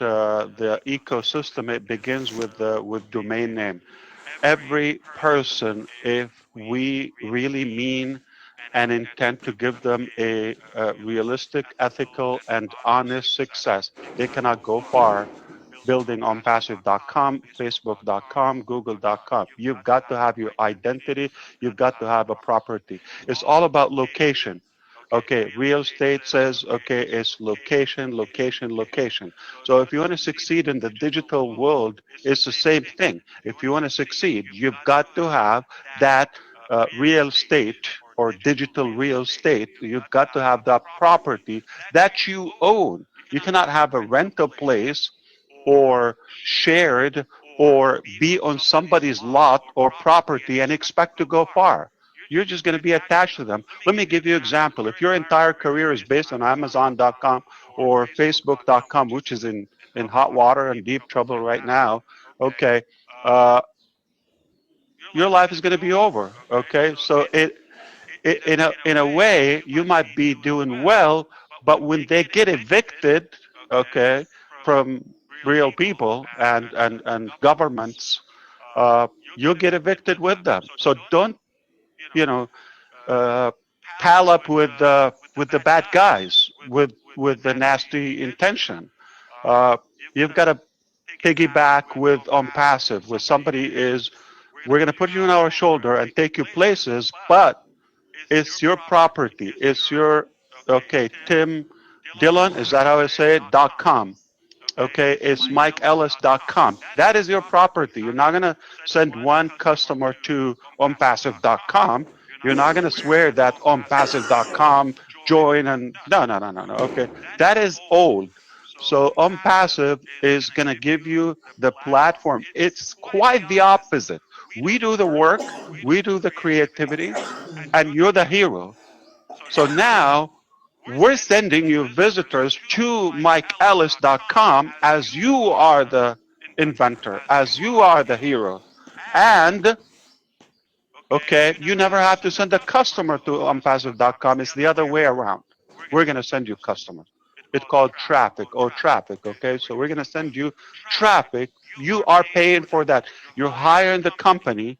the ecosystem, it begins with domain name. Every person, if we really mean and intend to give them a realistic, ethical, and honest success, they cannot go far building onpassive.com, facebook.com, google.com. You've got to have your identity. You've got to have a property. It's all about location. Okay, real estate says, okay, it's location, location, location. So if you want to succeed in the digital world, it's the same thing. If you want to succeed, you've got to have that real estate or digital real estate. You've got to have that property that you own. You cannot have a rental place or shared or be on somebody's lot or property and expect to go far. You're just going to be attached to them. Let me give you an example. If your entire career is based on Amazon.com or Facebook.com, which is in hot water and deep trouble right now, okay, uh, your life is going to be over. Okay, so in a way, you might be doing well, but when they get evicted, okay, from real people and governments, you'll get evicted with them. So don't, you know, uh, pal up with the bad guys with the nasty intention. Uh, you've got to piggyback with on passive, where somebody is, we're going to put you on our shoulder and take you places, but it's your property. It's your, okay, Tim Dillon, is that how I say it? .com. Okay, it's MikeEllis.com. That is your property. You're not going to send one customer to onpassive.com. You're not going to swear that onpassive.com join and no, no, no, no, no. Okay, that is old. So OnPassive is going to give you the platform. It's quite the opposite. We do the work, we do the creativity, and you're the hero. So now we're sending you visitors to MikeEllis.com as you are the inventor, as you are the hero. And, okay, you never have to send a customer to Onpassive.com. It's the other way around. We're going to send you customers. It's called traffic, okay? So we're going to send you traffic. You are paying for that. You're hiring the company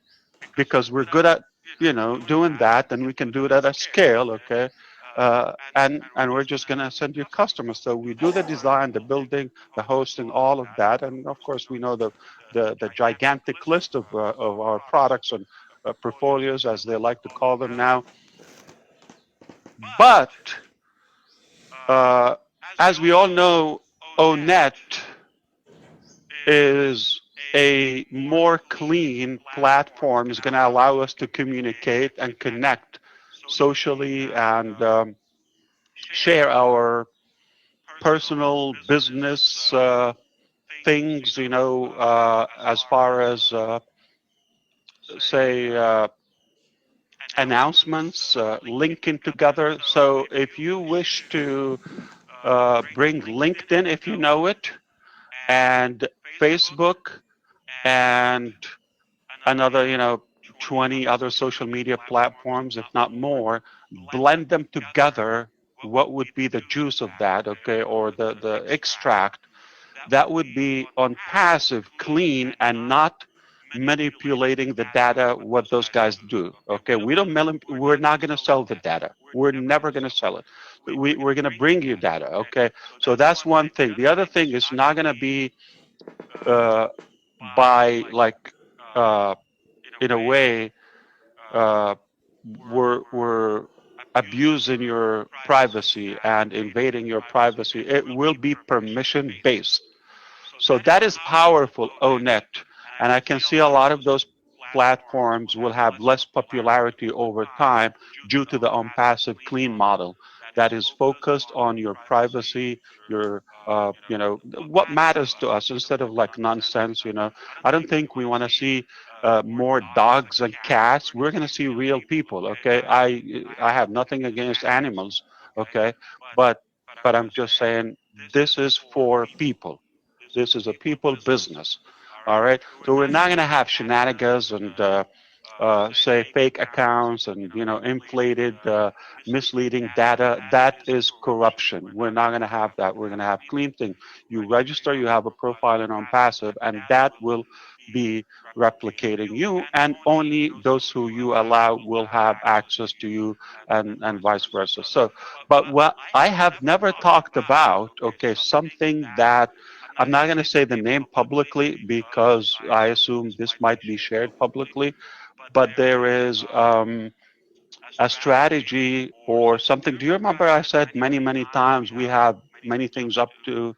because we're good at, doing that, and we can do it at a scale, okay? And we're just gonna send you customers. So we do the design, the building, the hosting, all of that, and of course we know the gigantic list of our products and portfolios, as they like to call them now. But uh, as we all know, ONET is a more clean platform. Is going to allow us to communicate and connect socially and share our personal business things, as far as, say, announcements, linking together. So if you wish to bring LinkedIn, if you know it, and Facebook and another, 20 other social media platforms, if not more, blend them together, what would be the juice of that, okay, or the extract, that would be on passive, clean, and not manipulating the data, what those guys do, okay? We're not going to sell the data. We're never going to sell it. We're going to bring you data, okay? So that's one thing. The other thing is not going to be uh, by, like, uh, in a way, uh, we're abusing your privacy and invading your privacy. It will be permission based. So that is powerful, ONET. And I can see a lot of those platforms will have less popularity over time due to the OnPassive clean model that is focused on your privacy, your, what matters to us instead of like nonsense, I don't think we want to see more dogs and cats. We're going to see real people, okay? I have nothing against animals, okay? But I'm just saying this is for people. This is a people business. All right. So we're not going to have shenanigans and say fake accounts and inflated, misleading data. That is corruption. We're not going to have that. We're going to have clean things. You register, you have a profile in OnPassive, and that will be replicating you, and only those who you allow will have access to you, and vice versa. So, but what I have never talked about, okay, something that I'm not going to say the name publicly because I assume this might be shared publicly, but there is a strategy or something. Do you remember I said many, many times we have many things up to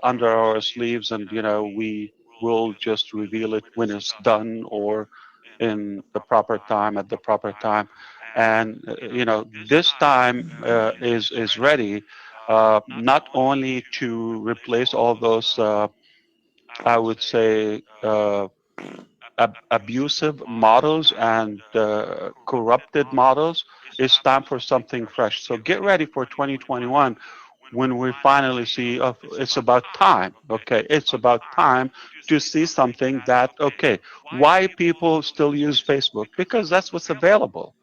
under our sleeves, and we will just reveal it when it's done or in the proper time at the proper time. And this time is ready, not only to replace all those, I would say, abusive models and corrupted models. It's time for something fresh. So get ready for 2021 when we finally see, oh, it's about time. Okay, it's about time to see something that, okay, why people still use Facebook? Because that's what's available.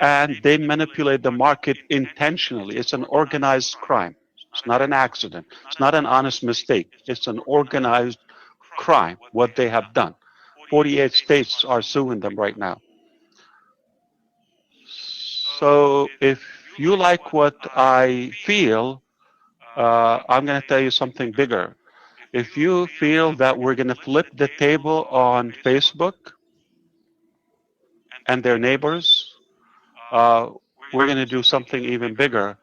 And they manipulate the market intentionally. It's an organized crime. It's not an accident. It's not an honest mistake. It's an organized crime, what they have done. 48 states are suing them right now. So if you like what I feel, I'm going to tell you something bigger. If you feel that we're going to flip the table on Facebook and their neighbors, uh, we're going to do something even bigger.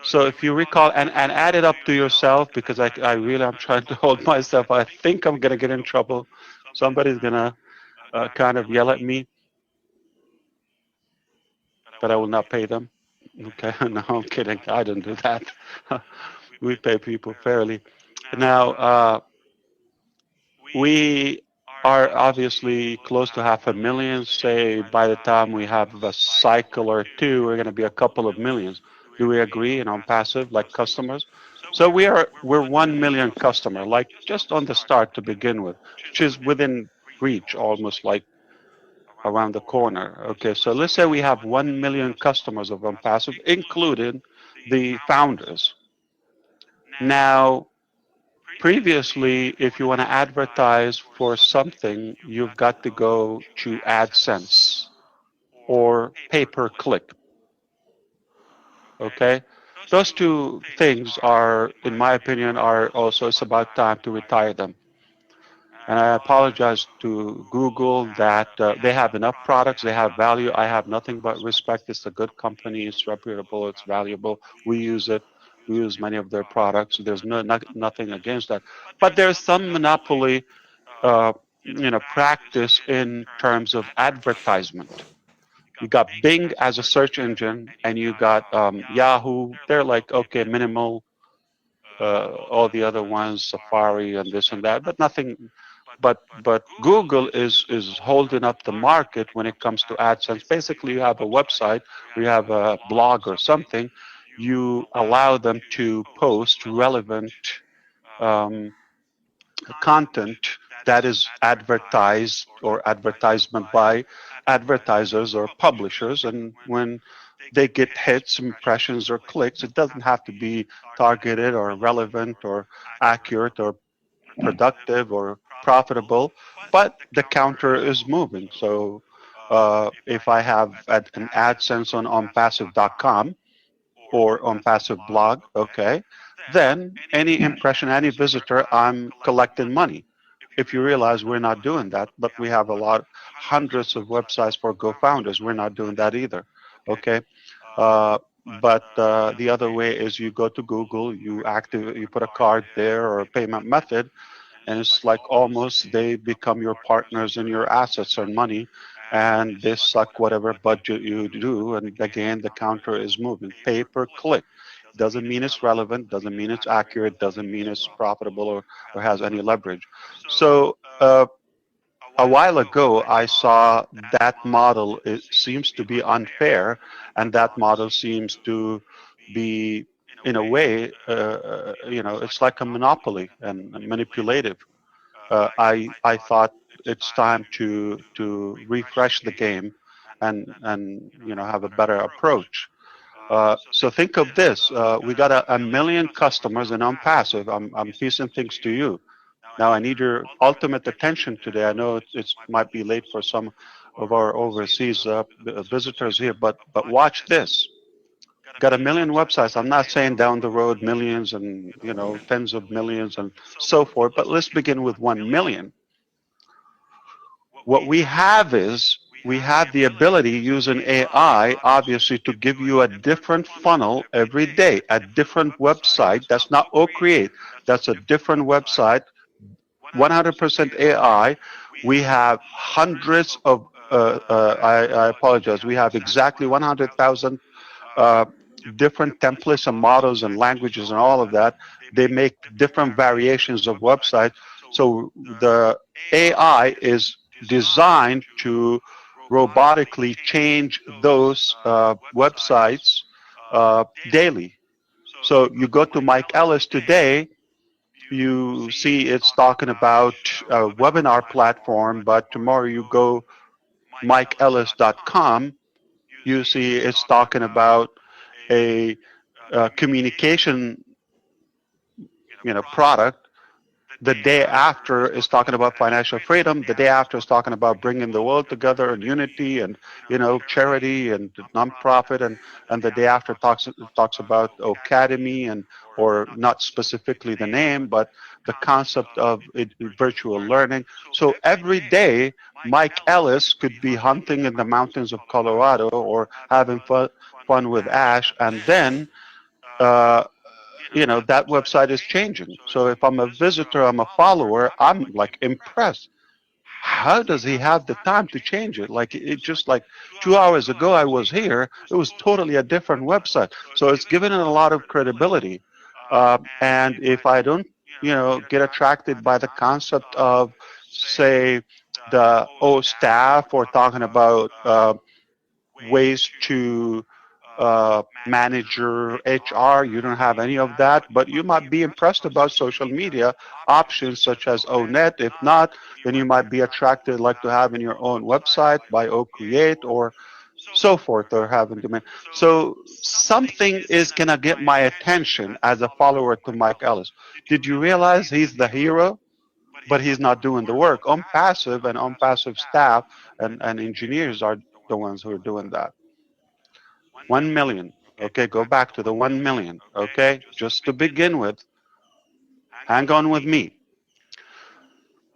So if you recall, and add it up to yourself, because I really am trying to hold myself. I think I'm going to get in trouble. Somebody's going to kind of yell at me, but I will not pay them. Okay, no, I'm kidding. I don't do that. We pay people fairly. Now, we are obviously close to 500,000. Say by the time we have a cycle or two, we're going to be a couple of millions. Do we agree? And on passive, like customers. So we're 1 million customer, like just on the start to begin with, which is within reach, almost like around the corner. Okay, so let's say we have 1 million customers of OnPassive, including the founders. Now, previously, if you want to advertise for something, you've got to go to AdSense or pay-per-click. Okay, those two things are, in my opinion, are also, it's about time to retire them. And I apologize to Google that they have enough products, they have value. I have nothing but respect. It's a good company, it's reputable, it's valuable. We use it. We use many of their products. There's nothing against that. But there's some monopoly, practice in terms of advertisement. You got Bing as a search engine, and you got Yahoo. They're like, okay, minimal, all the other ones, Safari and this and that, but nothing. But Google is holding up the market when it comes to AdSense. Basically, you have a website, or you have a blog or something. You allow them to post relevant um, content that is advertised or advertisement by advertisers or publishers, and when they get hits, impressions, or clicks, it doesn't have to be targeted or relevant or accurate or productive or profitable, but the counter is moving. So if I have an AdSense on onpassive.com or on passive blog, okay, then any impression, any visitor, I'm collecting money. If you realize we're not doing that, but we have a lot, hundreds of websites for Go Founders, we're not doing that either, okay? But the other way is you go to Google, you put a card there or a payment method, and it's like almost they become your partners in your assets and money, and they suck whatever budget you do, and again the counter is moving. Pay per click doesn't mean it's relevant, doesn't mean it's accurate, doesn't mean it's profitable, or has any leverage. So a while ago I saw that model, it seems to be unfair, and that model seems to be, in a way, it's like a monopoly and manipulative. I thought it's time to refresh the game and have a better approach. So think of this: we got a million customers in OnPassive. I'm piecing things to you. Now I need your ultimate attention today. I know it might be late for some of our overseas visitors here, but watch this. Got a million websites. I'm not saying down the road millions and tens of millions and so forth, but let's begin with 1 million. What we have is we have the ability using AI, obviously, to give you a different funnel every day, a different website. That's not OCreate. That's a different website, 100% AI. We have hundreds of, I apologize, we have exactly 100,000 uh, different templates and models and languages and all of that. They make different variations of websites. So the AI is designed to robotically change those websites daily. So you go to Mike Ellis today, you see it's talking about a webinar platform, but tomorrow you go mikeellis.com, you see it's talking about a communication product. The day after is talking about financial freedom. The day after is talking about bringing the world together and unity and charity and nonprofit. And the day after talks about academy and or not specifically the name, but the concept of virtual learning. So every day, Mike Ellis could be hunting in the mountains of Colorado or having fun with Ash, and then uh, that website is changing. So if I'm a visitor, I'm a follower, I'm like impressed. How does he have the time to change it? Like it just like 2 hours ago I was here, it was totally a different website. So it's given it a lot of credibility. And if I don't, get attracted by the concept of, say, the staff or talking about ways to manager, HR, you don't have any of that, but you might be impressed about social media options such as ONet. If not, then you might be attracted like to having your own website by OCreate or so forth, or having domain. So something is going to get my attention as a follower to Mike Ellis. Did you realize he's the hero? But he's not doing the work. OnPassive and OnPassive staff and engineers are the ones who are doing that. 1 million. Okay, go back to the 1 million. Okay, just to begin with, hang on with me.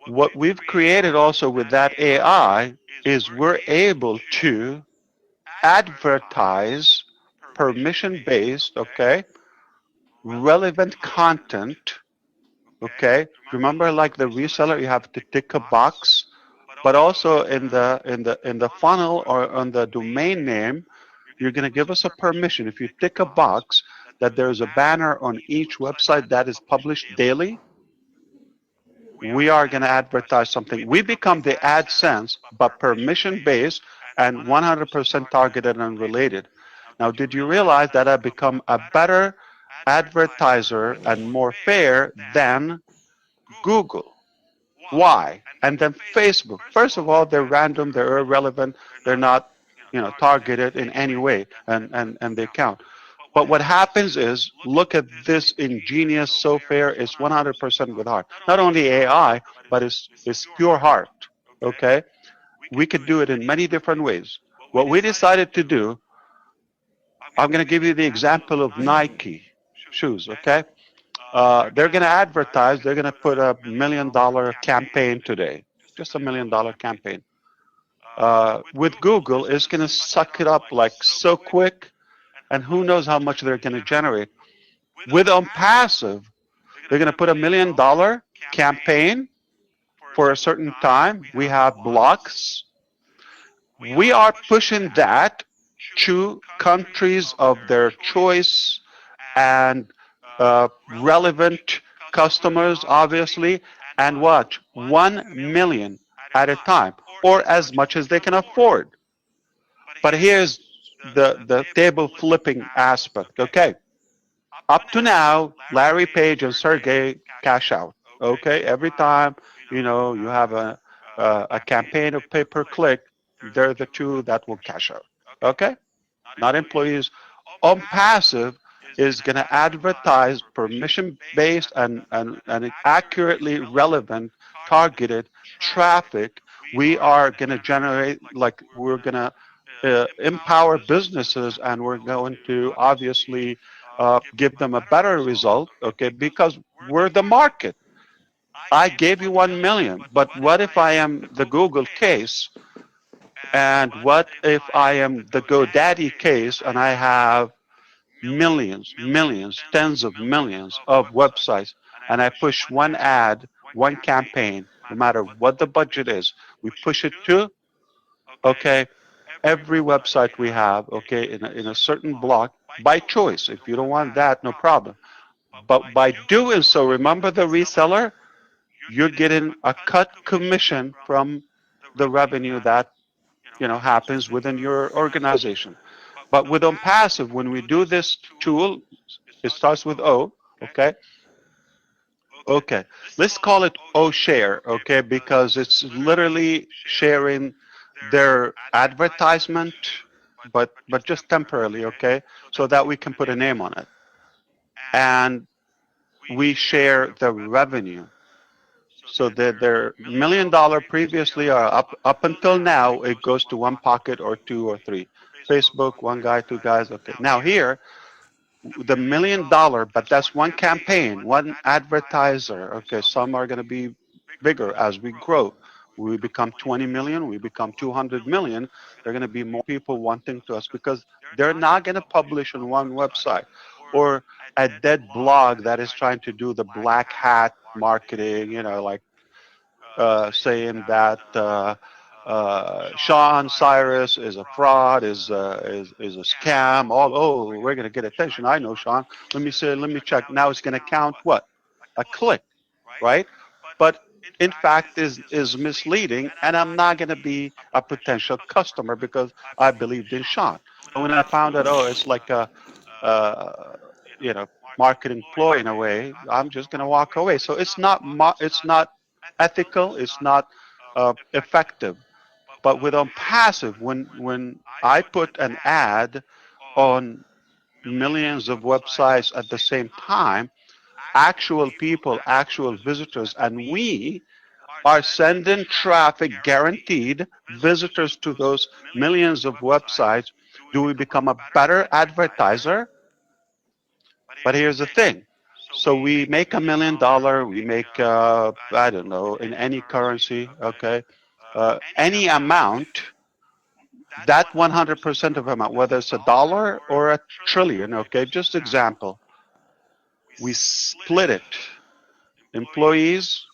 What we've created also with that AI is we're able to advertise permission-based, okay, relevant content, okay. Remember, like the reseller, you have to tick a box, but also in the funnel or on the domain name, you're going to give us a permission. If you tick a box that there's a banner on each website that is published daily, we are going to advertise something. We become the AdSense, but permission-based and 100% targeted and related. Now, did you realize that I've become a better advertiser and more fair than Google? Why? And then Facebook. First of all, they're random, they're irrelevant, they're not, targeted in any way, and they count. But what happens is, look at this ingenious, so fair, it's 100% with heart. Not only AI, but it's pure heart, okay? We could do it in many different ways. What we decided to do, I'm going to give you the example of Nike shoes, okay? They're going to advertise, they're going to put $1 million campaign today, just $1 million campaign. With Google, it's going to suck it up like so quick, and who knows how much they're going to generate. With OnPassive, they're going to put $1 million campaign for a certain time. We have blocks. We are pushing that to countries of their choice and relevant customers, obviously, and watch 1 million at a time, or as much as they can afford. But here's the table flipping aspect. Okay, up to now, Larry Page and Sergey cash out. Okay, every time you have a campaign of pay-per-click, they're the two that will cash out. Okay? Not employees. On passive is going to advertise permission-based and accurately relevant, targeted traffic. We are going to generate, like, we're going to empower businesses, and we're going to obviously give them a better result, okay, because we're the market. I gave you 1 million, but what if I am the Google case? And what if I am the GoDaddy case and I have millions, millions, tens of millions of websites, and I push one ad, one campaign, no matter what the budget is, we push it to, okay, every website we have, okay, in a certain block by choice. If you don't want that, no problem. But by doing so, remember the reseller, you're getting a cut commission from the revenue that happens within your organization. But with OnPassive, when we do this tool, it starts with O, okay? Okay, let's call it O share, okay, because it's literally sharing their advertisement, but just temporarily, okay, so that we can put a name on it. And we share the revenue. So their $1 million previously are up until now, it goes to one pocket or two or three. Facebook, one guy, two guys, okay. Now here, the $1 million, but that's one campaign, one advertiser. Okay, some are going to be bigger as we grow. We become 20 million, we become 200 million. There are going to be more people wanting to us because they're not going to publish on one website or a dead blog that is trying to do the black hat marketing, like saying that Sean Cyrus is a fraud, is a scam. We're going to get attention. I know Sean. Let me say, let me check. Now it's going to count what? A click, right? But in fact is misleading, and I'm not going to be a potential customer because I believed in Sean. And when I found out, it's like a, uh, marketing ploy in a way, I'm just going to walk away. So it's not ethical, it's not effective. But with OnPassive, when I put an ad on millions of websites at the same time, actual people, actual visitors, and we are sending traffic, guaranteed visitors to those millions of websites, do we become a better advertiser? But here's the thing. So we make $1 million, we make, I don't know, in any currency, okay, any amount, that 100% of amount, whether it's a dollar or a trillion, okay, just example, we split it. Employees,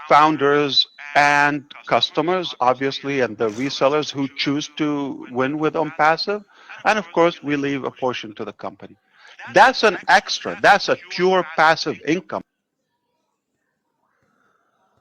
founders, and customers, obviously, and the resellers who choose to win with OnPassive. And of course, we leave a portion to the company. That's an extra. That's a pure passive income.